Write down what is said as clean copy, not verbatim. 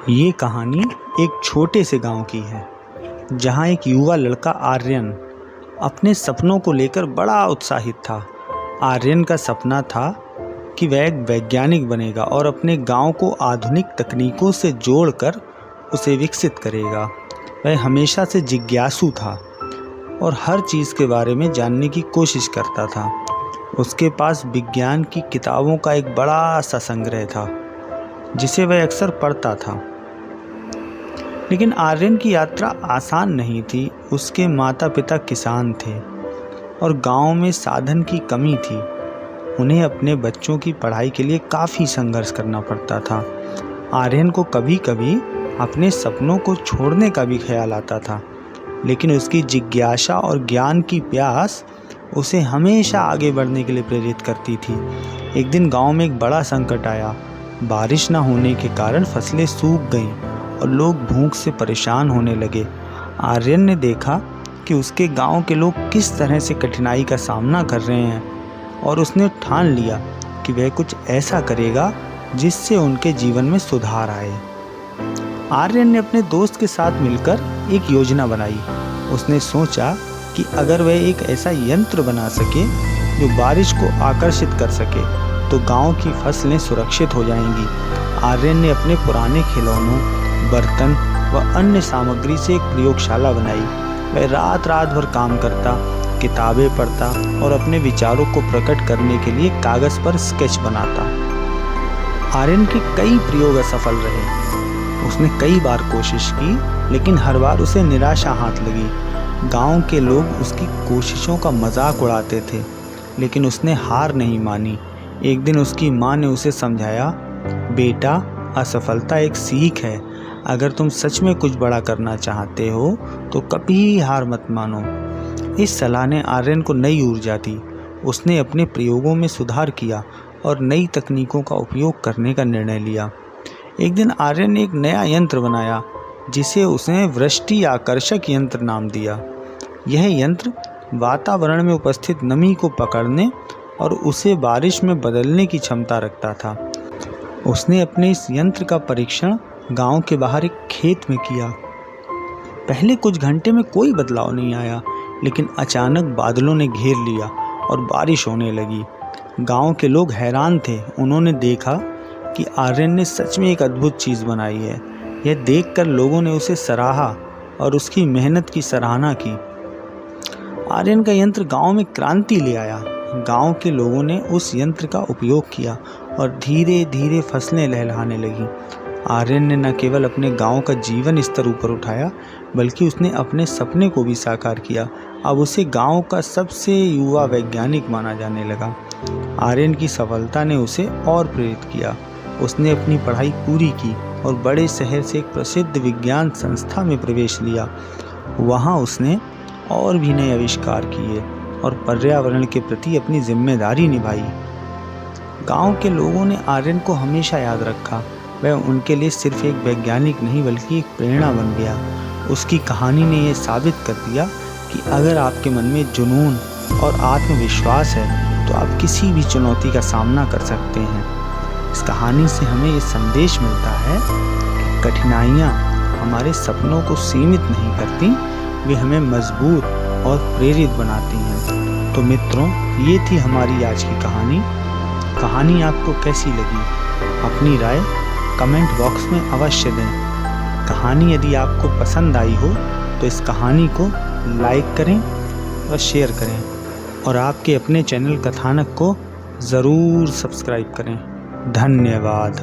ये कहानी एक छोटे से गांव की है जहां एक युवा लड़का आर्यन अपने सपनों को लेकर बड़ा उत्साहित था। आर्यन का सपना था कि वह एक वैज्ञानिक बनेगा और अपने गांव को आधुनिक तकनीकों से जोड़कर उसे विकसित करेगा। वह हमेशा से जिज्ञासु था और हर चीज़ के बारे में जानने की कोशिश करता था। उसके पास विज्ञान की किताबों का एक बड़ा सा संग्रह था जिसे वह अक्सर पढ़ता था। लेकिन आर्यन की यात्रा आसान नहीं थी। उसके माता पिता किसान थे और गांव में साधन की कमी थी। उन्हें अपने बच्चों की पढ़ाई के लिए काफ़ी संघर्ष करना पड़ता था। आर्यन को कभी कभी अपने सपनों को छोड़ने का भी ख्याल आता था, लेकिन उसकी जिज्ञासा और ज्ञान की प्यास उसे हमेशा आगे बढ़ने के लिए प्रेरित करती थी। एक दिन गांव में एक बड़ा संकट आया। बारिश न होने के कारण फसलें सूख गईं और लोग भूख से परेशान होने लगे। आर्यन ने देखा कि उसके गांव के लोग किस तरह से कठिनाई का सामना कर रहे हैं और उसने ठान लिया कि वह कुछ ऐसा करेगा जिससे उनके जीवन में सुधार आए। आर्यन ने अपने दोस्त के साथ मिलकर एक योजना बनाई। उसने सोचा कि अगर वह एक ऐसा यंत्र बना सके जो बारिश को आकर्षित कर सके तो गांव की फसलें सुरक्षित हो जाएंगी। आर्यन ने अपने पुराने खिलौनों, बर्तन व अन्य सामग्री से एक प्रयोगशाला बनाई। वह रात भर काम करता, किताबें पढ़ता और अपने विचारों को प्रकट करने के लिए कागज़ पर स्केच बनाता। आर्यन के कई प्रयोग असफल रहे। उसने कई बार कोशिश की, लेकिन हर बार उसे निराशा हाथ लगी। गांव के लोग उसकी कोशिशों का मजाक उड़ाते थे, लेकिन उसने हार नहीं मानी। एक दिन उसकी माँ ने उसे समझाया, बेटा, असफलता एक सीख है। अगर तुम सच में कुछ बड़ा करना चाहते हो तो कभी हार मत मानो। इस सलाह ने आर्यन को नई ऊर्जा दी। उसने अपने प्रयोगों में सुधार किया और नई तकनीकों का उपयोग करने का निर्णय लिया। एक दिन आर्यन ने एक नया यंत्र बनाया जिसे उसने वृष्टि आकर्षक यंत्र नाम दिया। यह यंत्र वातावरण में उपस्थित नमी को पकड़ने और उसे बारिश में बदलने की क्षमता रखता था। उसने अपने इस यंत्र का परीक्षण गांव के बाहर एक खेत में किया। पहले कुछ घंटे में कोई बदलाव नहीं आया, लेकिन अचानक बादलों ने घेर लिया और बारिश होने लगी। गांव के लोग हैरान थे। उन्होंने देखा कि आर्यन ने सच में एक अद्भुत चीज़ बनाई है। यह देखकर लोगों ने उसे सराहा और उसकी मेहनत की सराहना की। आर्यन का यंत्र गांव में क्रांति ले आया। गांव के लोगों ने उस यंत्र का उपयोग किया और धीरे धीरे फसलें लहलहाने लगीं। आर्यन ने न केवल अपने गांव का जीवन स्तर ऊपर उठाया, बल्कि उसने अपने सपने को भी साकार किया। अब उसे गांव का सबसे युवा वैज्ञानिक माना जाने लगा। आर्यन की सफलता ने उसे और प्रेरित किया। उसने अपनी पढ़ाई पूरी की और बड़े शहर से एक प्रसिद्ध विज्ञान संस्था में प्रवेश लिया। वहाँ उसने और भी नए आविष्कार किए और पर्यावरण के प्रति अपनी जिम्मेदारी निभाई। गांव के लोगों ने आर्यन को हमेशा याद रखा। वह उनके लिए सिर्फ एक वैज्ञानिक नहीं, बल्कि एक प्रेरणा बन गया। उसकी कहानी ने यह साबित कर दिया कि अगर आपके मन में जुनून और आत्मविश्वास है तो आप किसी भी चुनौती का सामना कर सकते हैं। इस कहानी से हमें ये संदेश मिलता है कि कठिनाइयाँ हमारे सपनों को सीमित नहीं करती, वे हमें मजबूत और प्रेरित बनाती हैं। तो मित्रों, ये थी हमारी आज की कहानी। कहानी आपको कैसी लगी? अपनी राय कमेंट बॉक्स में अवश्य दें। कहानी यदि आपको पसंद आई हो तो इस कहानी को लाइक करें और शेयर करें, और आपके अपने चैनल कथानक को ज़रूर सब्सक्राइब करें। धन्यवाद।